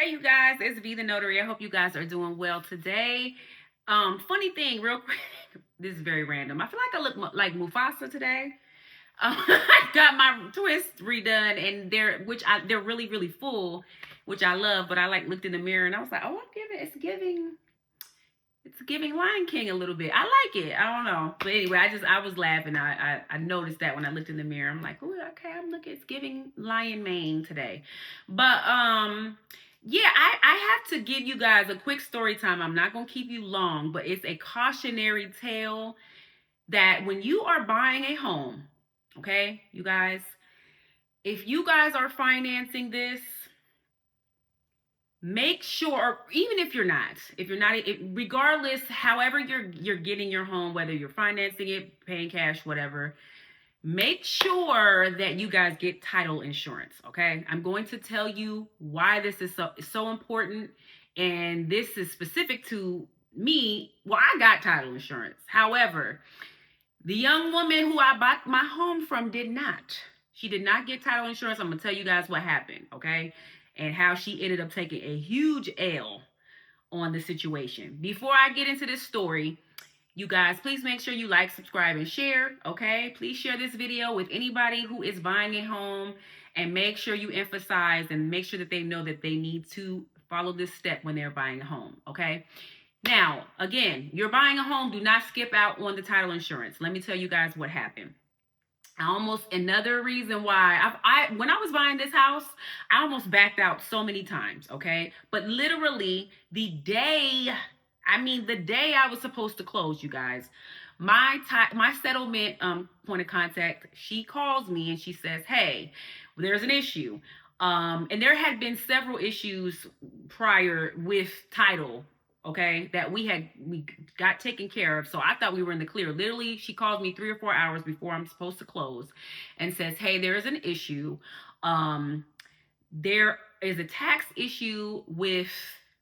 Hey, you guys, it's V the Notary. I hope you guys are doing well today. Funny thing, real quick, this is very random. I feel like I look like Mufasa today. I got my twists redone, and they're really really full, which I love. But I like looked in the mirror and I was like, oh, it's giving Lion King a little bit. I like it. I don't know, but anyway, I was laughing. I noticed that when I looked in the mirror, I'm like, oh, okay, I'm looking. It's giving lion mane today, but yeah, I have to give you guys a quick story time. I'm not gonna keep you long, but it's a cautionary tale that when you are buying a home, okay, you guys, if you guys are financing this, make sure, even if you're not regardless, however you're getting your home, whether you're financing it, paying cash, whatever, make sure that you guys get title insurance. Okay, I'm going to tell you why this is so important, and this is specific to me. Well, I got title insurance. However, the young woman who I bought my home from did not. She did not get title insurance. I'm gonna tell you guys what happened, okay? And how she ended up taking a huge L on the situation. Before I get into this story, you guys, please make sure you like, subscribe, and share, okay? Please share this video with anybody who is buying a home, and make sure you emphasize and make sure that they know that they need to follow this step when they're buying a home, okay? Now, again, you're buying a home, do not skip out on the title insurance. Let me tell you guys what happened. Another reason why when I was buying this house, I almost backed out so many times, okay? But literally the day I was supposed to close, you guys, my settlement point of contact, she calls me and she says, "Hey, there's an issue." And there had been several issues prior with title, okay, that we got taken care of. So I thought we were in the clear. Literally, she calls me 3 or 4 hours before I'm supposed to close and says, "Hey, there is an issue. There is a tax issue with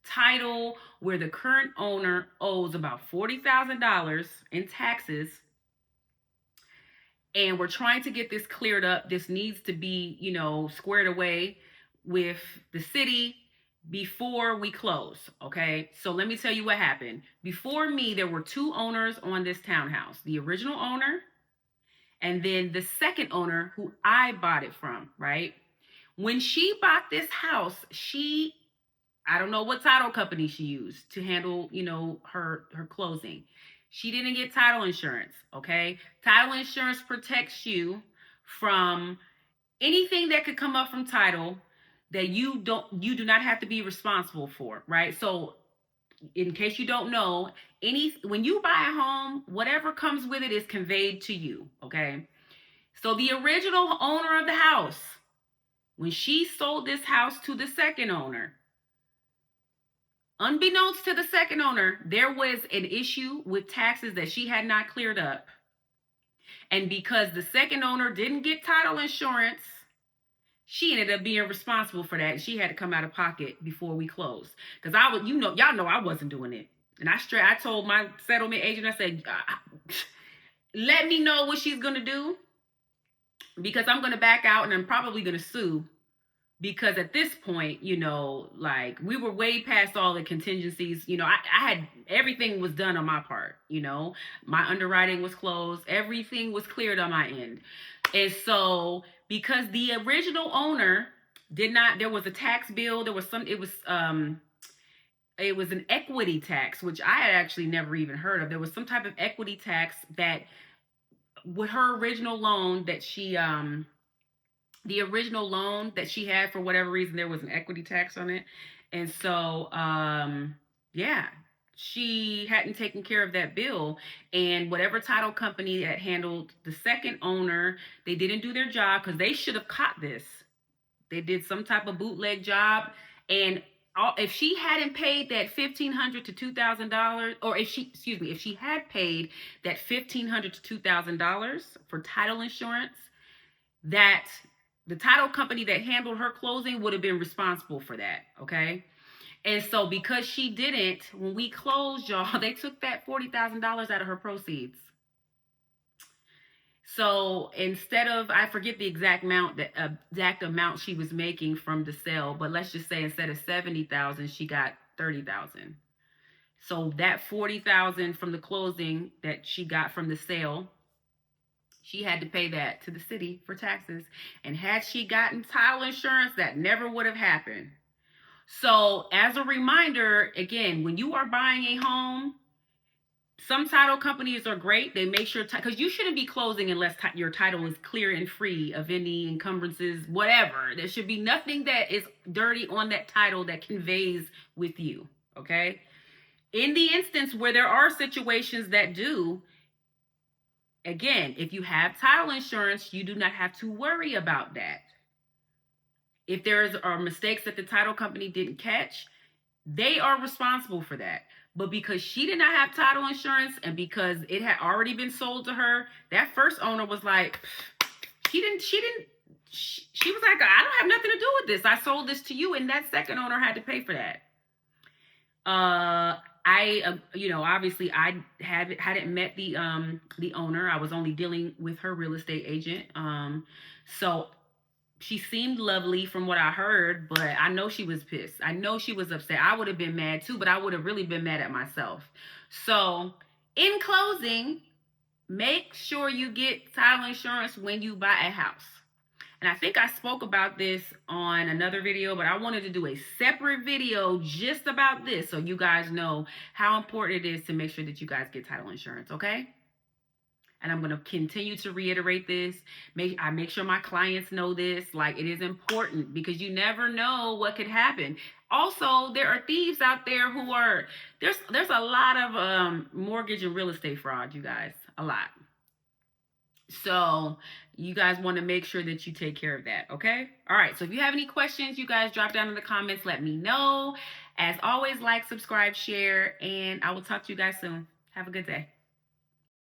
title where the current owner owes about $40,000 in taxes, and we're trying to get this cleared up. This needs to be, squared away with the city before we close." Okay, so let me tell you what happened. Before me, there were two owners on this townhouse: the original owner and then the second owner who I bought it from, right? When she bought this house, I don't know what title company she used to handle, her closing. She didn't get title insurance, okay? Title insurance protects you from anything that could come up from title that you do not have to be responsible for, right? So, in case you don't know, when you buy a home, whatever comes with it is conveyed to you, okay? So the original owner of the house, when she sold this house to the second owner, unbeknownst to the second owner, there was an issue with taxes that she had not cleared up. And because the second owner didn't get title insurance, she ended up being responsible for that. She had to come out of pocket before we closed. Because y'all know I wasn't doing it. And I told my settlement agent, I said, let me know what she's going to do, because I'm going to back out and I'm probably going to sue. Because at this point, like, we were way past all the contingencies. I had, everything was done on my part. My underwriting was closed. Everything was cleared on my end. And so, because the original owner did not, there was a tax bill. It was an equity tax, which I had actually never even heard of. There was some type of equity tax that, with her original loan that the original loan that she had, for whatever reason, there was an equity tax on it. And so, yeah, she hadn't taken care of that bill. And whatever title company that handled the second owner, they didn't do their job, because they should have caught this. They did some type of bootleg job. And if she hadn't paid that $1,500 to $2,000, or if she had paid that $1,500 to $2,000 for title insurance, that the title company that handled her closing would have been responsible for that, okay? And so, because she didn't, when we closed, y'all, they took that $40,000 out of her proceeds. So instead of, I forget the exact amount she was making from the sale, but let's just say instead of 70,000, she got 30,000. So that 40,000 from the closing that she got from the sale, she had to pay that to the city for taxes. And had she gotten title insurance, that never would have happened. So as a reminder, again, when you are buying a home, some title companies are great. They make sure, because you shouldn't be closing unless your title is clear and free of any encumbrances, whatever. There should be nothing that is dirty on that title that conveys with you, okay? In the instance where there are situations that do, again, if you have title insurance, you do not have to worry about that. If there are mistakes that the title company didn't catch, they are responsible for that. But because she did not have title insurance and because it had already been sold to her, that first owner was like, she was like, I don't have nothing to do with this. I sold this to you. And that second owner had to pay for that. Obviously I hadn't met the owner. I was only dealing with her real estate agent. So she seemed lovely from what I heard, but I know she was pissed. I know she was upset. I would have been mad too, but I would have really been mad at myself. So in closing, make sure you get title insurance when you buy a house. And I think I spoke about this on another video, but I wanted to do a separate video just about this so you guys know how important it is to make sure that you guys get title insurance, okay? And I'm going to continue to reiterate this. I make sure my clients know this. Like, it is important because you never know what could happen. Also, there are thieves out there who are, there's a lot of mortgage and real estate fraud, you guys, a lot. So you guys want to make sure that you take care of that, okay? All right, so if you have any questions, you guys drop down in the comments, let me know. As always, like, subscribe, share, and I will talk to you guys soon. Have a good day.